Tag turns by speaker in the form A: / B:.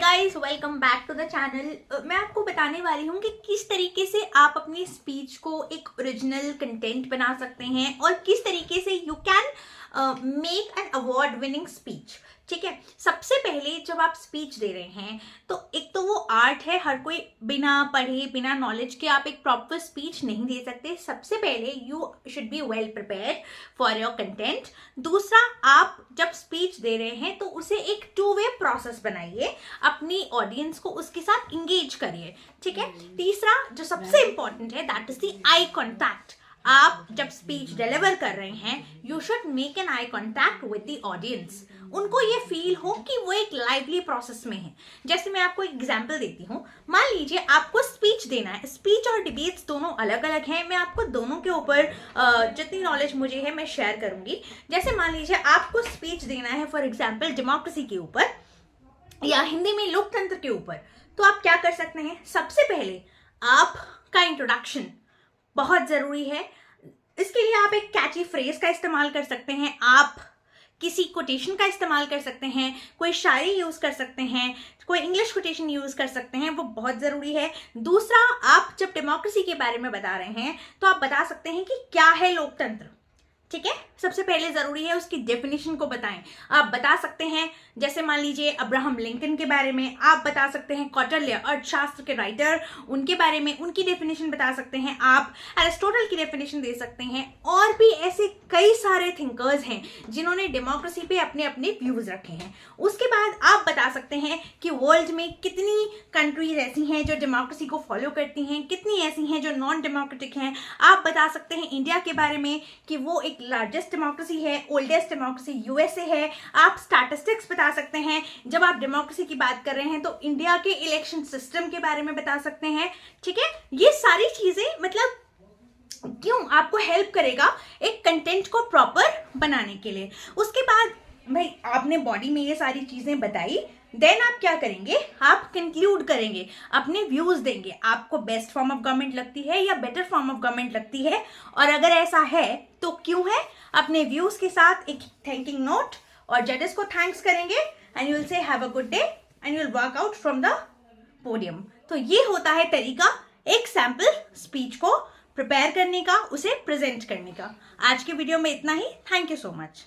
A: Guys, welcome back to the channel. मैं आपको बताने वाली हूँ कि किस तरीके से आप अपनी स्पीच को एक ओरिजिनल कंटेंट बना सकते हैं और किस तरीके से you can make an award winning speech. ठीक है, सबसे पहले जब आप स्पीच दे रहे हैं तो एक तो वो आर्ट है, हर कोई बिना पढ़े बिना नॉलेज के आप एक प्रॉपर स्पीच नहीं दे सकते। सबसे पहले you should be well prepared for your content. दूसरा, आप जब स्पीच दे रहे हैं तो उसे एक टू वे प्रोसेस बनाइए, अपनी ऑडियंस को उसके साथ इंगेज करिए। ठीक है, तीसरा जो सबसे इंपॉर्टेंट है that is the eye contact. आप जब स्पीच डिलीवर कर रहे हैं you should make an eye contact with the audience. उनको ये फील हो कि वो एक लाइवली प्रोसेस में है। जैसे मैं आपको एग्जांपल देती हूँ, मान लीजिए आपको स्पीच देना है। स्पीच और डिबेट्स दोनों अलग अलग हैं। मैं आपको दोनों के ऊपर जितनी नॉलेज मुझे है मैं शेयर करूंगी। जैसे मान लीजिए आपको स्पीच देना है फॉर एग्जाम्पल डेमोक्रेसी के ऊपर या हिंदी में लोकतंत्र के ऊपर, तो आप क्या कर सकते हैं? सबसे पहले आपका इंट्रोडक्शन बहुत जरूरी है। इसके लिए आप एक कैची फ्रेज का इस्तेमाल कर सकते हैं, आप किसी कोटेशन का इस्तेमाल कर सकते हैं, कोई शायरी यूज कर सकते हैं, कोई इंग्लिश कोटेशन यूज कर सकते हैं, वो बहुत जरूरी है। दूसरा, आप जब डेमोक्रेसी के बारे में बता रहे हैं तो आप बता सकते हैं कि क्या है लोकतंत्र। ठीक है, सबसे पहले जरूरी है उसकी डेफिनेशन को बताएं। आप बता सकते हैं जैसे मान लीजिए अब्राहम लिंकन के बारे में, आप बता सकते हैं कौटिल्य अर्थशास्त्र के राइटर, उनके बारे में उनकी डेफिनेशन बता सकते हैं, आप एरिस्टोटल की डेफिनेशन दे सकते हैं। और भी ऐसे कई सारे थिंकर्स हैं जिन्होंने डेमोक्रेसी पे अपने अपने व्यूज रखे हैं। उसके बाद आप बता सकते हैं कि वर्ल्ड में कितनी कंट्रीज ऐसी हैं जो डेमोक्रेसी को फॉलो करती हैं, कितनी ऐसी हैं जो नॉन डेमोक्रेटिक हैं। आप बता सकते हैं इंडिया के बारे में कि वो एक लार्जेस्ट डेमोक्रेसी है, ओल्डेस्ट डेमोक्रेसी यूएसए है। आप स्टैटिस्टिक्स बता सकते हैं, जब आप डेमोक्रेसी की बात कर रहे हैं तो इंडिया के इलेक्शन सिस्टम के बारे में बता सकते हैं। ठीक है, ये सारी चीजें मतलब क्यों आपको हेल्प करेगा एक कंटेंट को प्रॉपर बनाने के लिए। उसके बाद भाई आपने बॉडी में ये सारी चीजें बताई, देन आप क्या करेंगे? आप कंक्लूड करेंगे, अपने व्यूज देंगे। आपको बेस्ट फॉर्म ऑफ गवर्नमेंट लगती है या बेटर फॉर्म ऑफ गवर्नमेंट लगती है, और अगर ऐसा है तो क्यों है। अपने व्यूज के साथ एक थैंकिंग नोट और जजेस को थैंक्स करेंगे and you will say have a good day and you will work out from the podium. तो ये होता है तरीका एक सैंपल स्पीच को प्रिपेयर करने का, उसे प्रेजेंट करने का। आज के वीडियो में इतना ही। Thank you so much.